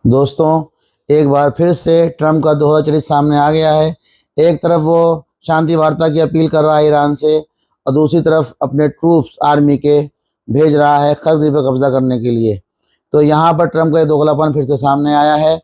दोस्तों, एक बार फिर से ट्रम्प का दोहरा चरित्र सामने आ गया है। एक तरफ वो शांति वार्ता की अपील कर रहा है ईरान से और दूसरी तरफ अपने ट्रूप्स आर्मी के भेज रहा है खर्ज पर कब्जा करने के लिए। तो यहाँ पर ट्रम्प का दोगलापन फिर से सामने आया है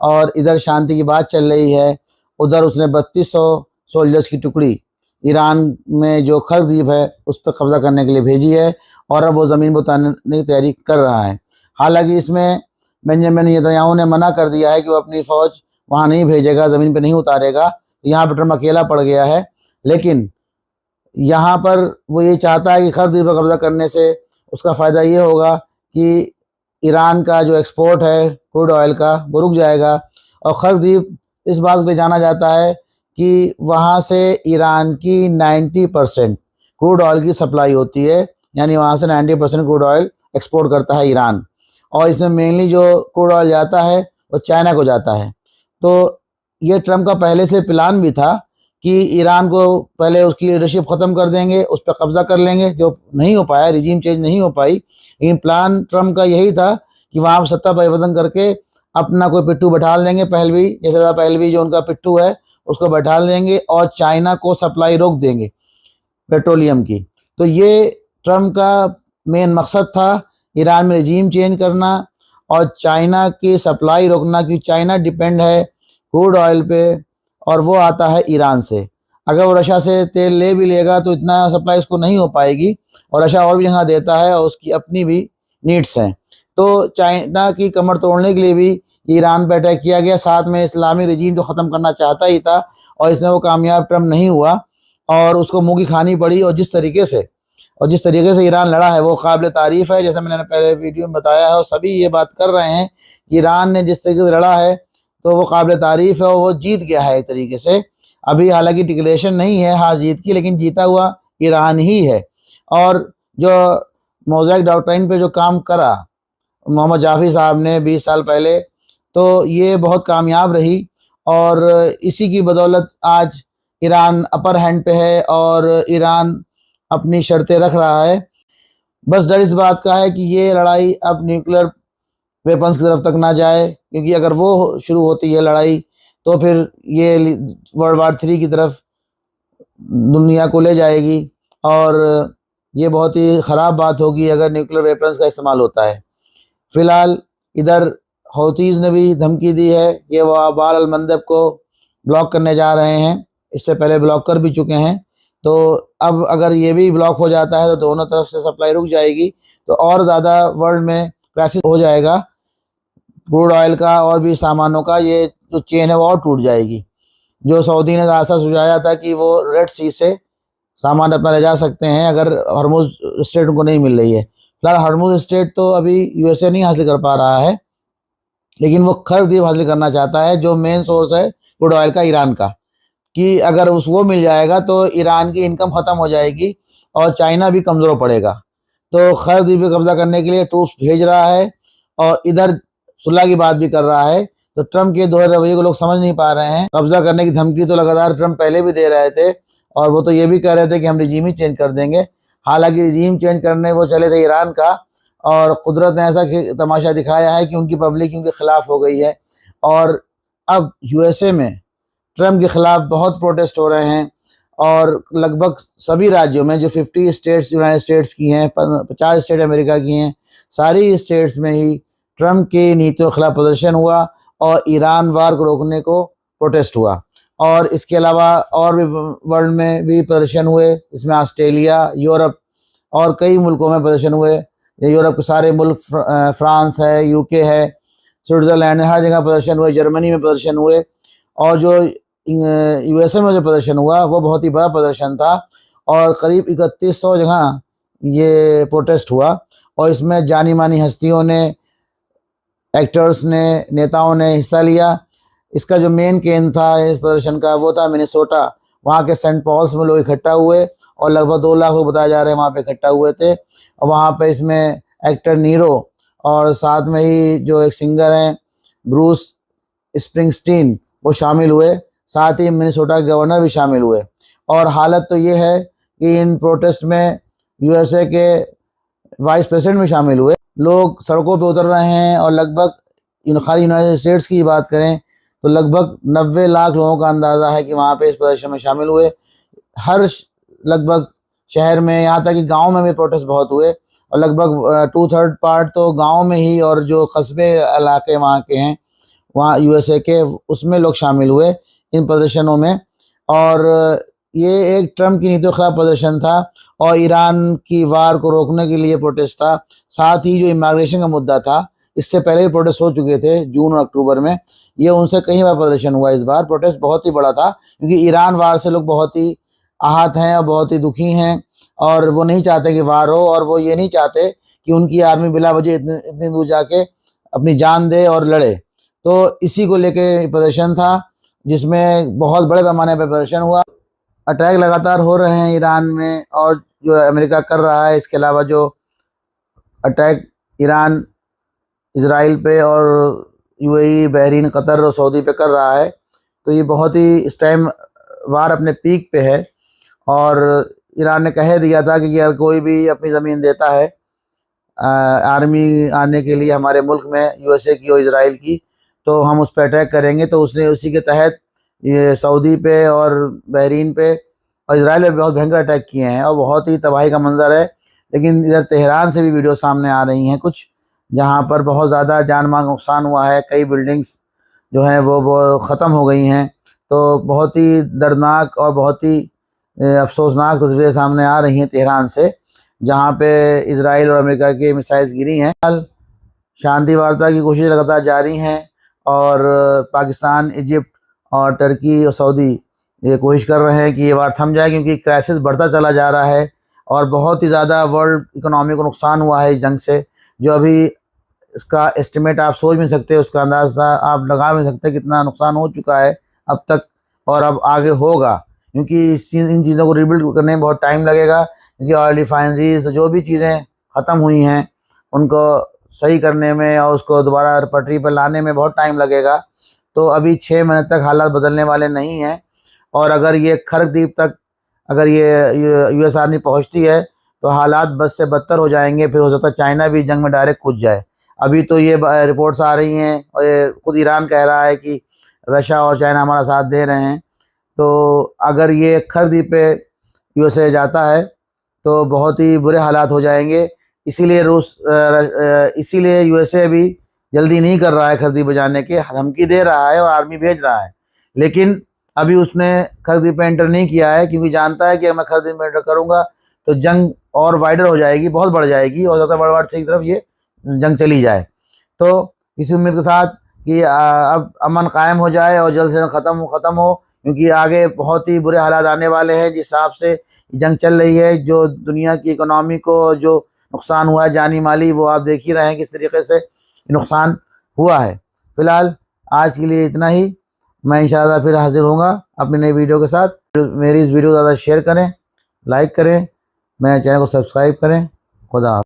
और इधर शांति की बात चल रही है, उधर उसने 3200 सोल्जर्स की टुकड़ी ईरान में जो खर्ज द्वीप है उस पर कब्जा करने के लिए भेजी है और अब वो ज़मीन पर उतारने की तैयारी कर रहा है। हालांकि इसमें बेंजामिन नेतन्याहू ने मना कर दिया है कि वो अपनी फ़ौज वहाँ नहीं भेजेगा, ज़मीन पर नहीं उतारेगा। तो यहाँ पर ट्रम्प अकेला पड़ गया है। लेकिन यहाँ पर वो ये चाहता है कि खर्ज द्वीप पर कब्जा करने से उसका फ़ायदा ये होगा कि ईरान का जो एक्सपोर्ट है क्रूड ऑयल का वो रुक जाएगा। और खर्ज द्वीप इस बात के लिए जाना जाता है कि वहाँ से ईरान की 90% क्रूड ऑयल की सप्लाई होती है, यानी वहाँ से 90% क्रूड ऑयल एक्सपोर्ट करता है ईरान। और इसमें मेनली जो क्रूड ऑयल जाता है वो चाइना को जाता है। तो ये ट्रम्प का पहले से प्लान भी था कि ईरान को पहले उसकी लीडरशिप ख़त्म कर देंगे, उस पर कब्ज़ा कर लेंगे, जो नहीं हो पाया, रिजीम चेंज नहीं हो पाई। लेकिन प्लान ट्रम्प का यही था कि वहाँ सत्ता परिवर्तन करके अपना कोई पिट्ठू बैठा देंगे, पहलवी जैसे पहलवी जो उनका पिट्ठू है उसको बैठा देंगे और चाइना को सप्लाई रोक देंगे पेट्रोलियम की। तो ये ट्रम्प का मेन मकसद था, ईरान में रिजीम चेंज करना और चाइना की सप्लाई रोकना, क्योंकि चाइना डिपेंड है क्रूड ऑयल पे और वो आता है ईरान से। अगर वो रशिया से तेल ले भी लेगा तो इतना सप्लाई उसको नहीं हो पाएगी और रशिया और भी जगह देता है और उसकी अपनी भी नीड्स हैं। तो चाइना की कमर तोड़ने के लिए भी ईरान पर अटैक किया गया, साथ में इस्लामी रजीम जो ख़त्म करना चाहता ही था और इसमें वो कामयाब ट्रम्प नहीं हुआ और उसको मुँह की खानी पड़ी। और जिस तरीके से ईरान लड़ा है वो काबिल तारीफ़ है। जैसे मैंने पहले वीडियो में बताया है और सभी ये बात कर रहे हैं, ईरान ने जिस तरीके से लड़ा है तो वो काबिल तारीफ़ है और वो जीत गया है एक तरीके से। अभी हालांकि डिक्लेरेशन नहीं है हार जीत की, लेकिन जीता हुआ ईरान ही है। और जो मोज़ैक डॉक्ट्राइन पे जो काम करा मोहम्मद जाफ़ी साहब ने 20 साल पहले, तो ये बहुत कामयाब रही और इसी की बदौलत आज ईरान अपर हैंड पे है और ईरान अपनी शर्तें रख रहा है। बस डर इस बात का है कि ये लड़ाई अब न्यूक्लियर वेपन्स की तरफ तक ना जाए, क्योंकि अगर वो शुरू होती है लड़ाई तो फिर ये वर्ल्ड वार 3 की तरफ दुनिया को ले जाएगी और ये बहुत ही ख़राब बात होगी अगर न्यूक्लियर वेपन्स का इस्तेमाल होता है। फ़िलहाल इधर हौतीज़ ने भी धमकी दी है कि वो बाब अल मंदब को ब्लॉक करने जा रहे हैं, इससे पहले ब्लॉक कर भी चुके हैं। तो अब अगर ये भी ब्लॉक हो जाता है तो दोनों तरफ से सप्लाई रुक जाएगी, तो और ज़्यादा वर्ल्ड में क्राइसिस हो जाएगा क्रूड ऑयल का और भी सामानों का। ये जो चेन है वो और टूट जाएगी। जो सऊदी ने आशा सुझाया था कि वो रेड सी से सामान अपना ले जा सकते हैं अगर हरमुज़ स्ट्रेट उनको नहीं मिल रही है। फिलहाल हरमुज़ स्ट्रेट तो अभी यूएसए नहीं हासिल कर पा रहा है, लेकिन वो खर्ज द्वीप हासिल करना चाहता है जो मेन सोर्स है क्रूड ऑयल का ईरान का, कि अगर वो मिल जाएगा तो ईरान की इनकम ख़त्म हो जाएगी और चाइना भी कमज़ोर पड़ेगा। तो खर्ज द्वीप पर कब्जा करने के लिए ट्रूप्स भेज रहा है और इधर सुलह की बात भी कर रहा है। तो ट्रम्प के दोहरे रवैये को लोग समझ नहीं पा रहे हैं। कब्जा करने की धमकी तो लगातार ट्रम्प पहले भी दे रहे थे और वो तो ये भी कह रहे थे कि हम रिजीम ही चेंज कर देंगे। हालांकि रिजीम चेंज करने वो चले थे ईरान का और कुदरत ने ऐसा तमाशा दिखाया है कि उनकी पब्लिक उनके खिलाफ हो गई है और अब यूएसए में ट्रम्प के खिलाफ बहुत प्रोटेस्ट हो रहे हैं और लगभग सभी राज्यों में जो 50 स्टेट्स यूनाइटेड स्टेट्स की हैं, 50 स्टेट अमेरिका की हैं, सारी स्टेट्स में ही ट्रम्प की नीतियों के खिलाफ प्रदर्शन हुआ और ईरान वार को रोकने को प्रोटेस्ट हुआ। और इसके अलावा और भी वर्ल्ड में भी प्रदर्शन हुए, इसमें ऑस्ट्रेलिया, यूरोप और कई मुल्कों में प्रदर्शन हुए। यूरोप के सारे मुल्क, फ्रांस है, यूके है, स्विट्ज़रलैंड है, हर जगह प्रदर्शन हुए, जर्मनी में प्रदर्शन हुए। और जो यूएसए में जो प्रदर्शन हुआ वो बहुत ही बड़ा प्रदर्शन था और करीब 3100 जगह ये प्रोटेस्ट हुआ और इसमें जानी मानी हस्तियों ने, एक्टर्स ने, नेताओं ने हिस्सा लिया। इसका जो मेन केंद्र था इस प्रदर्शन का वो था मिनेसोटा। वहाँ के सेंट पॉल्स में लोग इकट्ठा हुए और लगभग 2 लाख लोग बताए जा रहे हैं वहाँ पे इकट्ठा हुए थे। और वहाँ पे इसमें एक्टर नीरो और साथ में ही जो एक सिंगर हैं ब्रूस स्प्रिंगस्टीन वो शामिल हुए, साथ ही मिनेसोटा के गवर्नर भी शामिल हुए। और हालत तो ये है कि इन प्रोटेस्ट में यूएसए के वाइस प्रेसिडेंट भी शामिल हुए। लोग सड़कों पे उतर रहे हैं और लगभग खाली यूनाइटेड स्टेट्स की बात करें तो लगभग 90 लाख लोगों का अंदाज़ा है कि वहाँ पे इस प्रदर्शन में शामिल हुए। हर लगभग शहर में, यहाँ तक कि गांव में भी प्रोटेस्ट बहुत हुए और लगभग 2/3 पार्ट तो गांव में ही और जो कस्बे इलाके वहाँ के हैं, वहाँ यूएसए के, उसमें लोग शामिल हुए इन प्रदर्शनों में। और ये एक ट्रम्प की नीतियों के खिलाफ प्रदर्शन था और ईरान की वार को रोकने के लिए प्रोटेस्ट था। साथ ही जो इमिग्रेशन का मुद्दा था, इससे पहले भी प्रोटेस्ट हो चुके थे जून और अक्टूबर में, ये उनसे कई बार प्रदर्शन हुआ। इस बार प्रोटेस्ट बहुत ही बड़ा था क्योंकि ईरान वार से लोग बहुत ही आहत हैं और बहुत ही दुखी हैं और वो नहीं चाहते कि वार हो, और वो ये नहीं चाहते कि उनकी आर्मी बिला वजह इतनी दूर जाके अपनी जान दे और लड़े। तो इसी को लेके प्रदर्शन था जिसमें बहुत बड़े पैमाने पर प्रदर्शन हुआ। अटैक लगातार हो रहे हैं ईरान में और जो अमेरिका कर रहा है, इसके अलावा जो अटैक ईरान इजराइल पे और यूएई, बहरीन, कतर और सऊदी पे कर रहा है, तो ये बहुत ही इस टाइम वार अपने पीक पे है। और ईरान ने कह दिया था कि अगर कोई भी अपनी ज़मीन देता है आर्मी आने के लिए हमारे मुल्क में, यूएसए की और इजराइल की, तो हम उस पर अटैक करेंगे। तो उसने उसी के तहत ये सऊदी पे और बहरीन पे और इजराइल पे बहुत भयंकर अटैक किए हैं और बहुत ही तबाही का मंजर है। लेकिन इधर तेहरान से भी वीडियो सामने आ रही हैं कुछ, जहाँ पर बहुत ज़्यादा जान माल नुकसान हुआ है, कई बिल्डिंग्स जो हैं वो ख़त्म हो गई हैं। तो बहुत ही दर्दनाक और बहुत ही अफसोसनाक तस्वीरें सामने आ रही हैं तेहरान से, जहाँ पे इजराइल और अमेरिका की मिसाइल्स गिरी हैं। शांति वार्ता की कोशिश लगातार जारी हैं और पाकिस्तान, इजिप्ट और टर्की और सऊदी ये कोशिश कर रहे हैं कि ये वार थम जाए, क्योंकि क्राइसिस बढ़ता चला जा रहा है और बहुत ही ज़्यादा वर्ल्ड इकोनॉमी को नुकसान हुआ है इस जंग से, जो अभी इसका एस्टिमेट आप सोच नहीं सकते, उसका अंदाज़ा आप लगा नहीं सकते कितना नुकसान हो चुका है अब तक और अब आगे होगा, क्योंकि इन चीज़ों को रिबिल्ड करने में बहुत टाइम लगेगा। क्योंकि ऑयल रिफाइनरीज, जो भी चीज़ें ख़त्म हुई हैं उनको सही करने में और उसको दोबारा पटरी पर लाने में बहुत टाइम लगेगा। तो अभी 6 महीने तक हालात बदलने वाले नहीं हैं। और अगर ये खर्क द्वीप तक अगर ये यूएस आर्मी पहुंचती है तो हालात बद से बदतर हो जाएंगे। फिर हो सकता है चाइना भी जंग में डायरेक्ट कूद जाए। अभी तो ये रिपोर्ट्स आ रही हैं और ये खुद ईरान कह रहा है कि रशिया और चाइना हमारा साथ दे रहे हैं। तो अगर ये खर्क द्वीप पे यूएसए जाता है तो बहुत ही बुरे हालात हो जाएंगे। इसीलिए यूएसए भी जल्दी नहीं कर रहा है खर्क द्वीप बजाने के, धमकी दे रहा है और आर्मी भेज रहा है, लेकिन अभी उसने खर्क द्वीप पे एंटर नहीं किया है, क्योंकि जानता है कि अगर मैं खर्क द्वीप में एंटर करूँगा तो जंग और वाइडर हो जाएगी, बहुत बढ़ जाएगी और ज़्यादा वर्ल्ड वार की तरफ ये जंग चली जाए। तो इसी उम्मीद के साथ कि अब अमन कायम हो जाए और जल्द से जल्द ख़त्म हो, क्योंकि आगे बहुत ही बुरे हालात आने वाले हैं। जिस हिसाब से जंग चल रही है, जो दुनिया की इकोनॉमी को जो नुकसान हुआ है जानी माली, वो आप देख ही रहे हैं किस तरीके से नुकसान हुआ है। फ़िलहाल आज के लिए इतना ही। मैं इंशाअल्लाह फिर हाजिर होऊंगा अपनी नई वीडियो के साथ। मेरी इस वीडियो को ज़्यादा शेयर करें, लाइक करें, मेरे चैनल को सब्सक्राइब करें। खुदा।